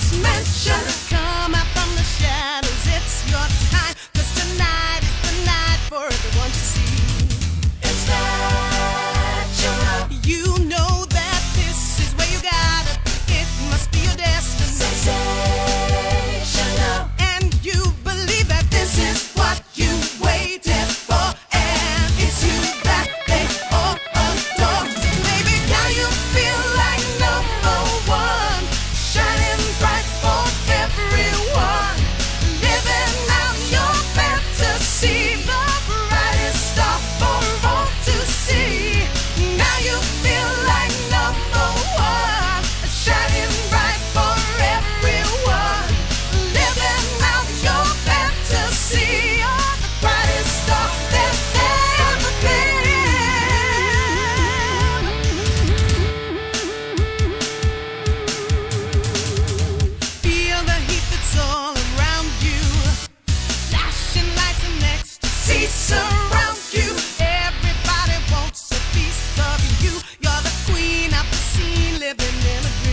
just mention. Come out from the shadows, it's your time, 'cause tonight is the night for everyone to see. It's natural. You know that this is where you gotta be. It must be your destiny. Sensational. And you believe that this is what you waited for, and it's you that they all adore. Baby, now you feel like number one, shining bright for everyone, living out your fantasy, the brightest star for all to see. Now you feel like number one, shining bright for everyone, living out your fantasy. You're the brightest star there's ever been. Feel the heat that's all around you, flashing lights and ecstasy surround you. Everybody wants a piece of you. You're the queen of the scene, living in a dream.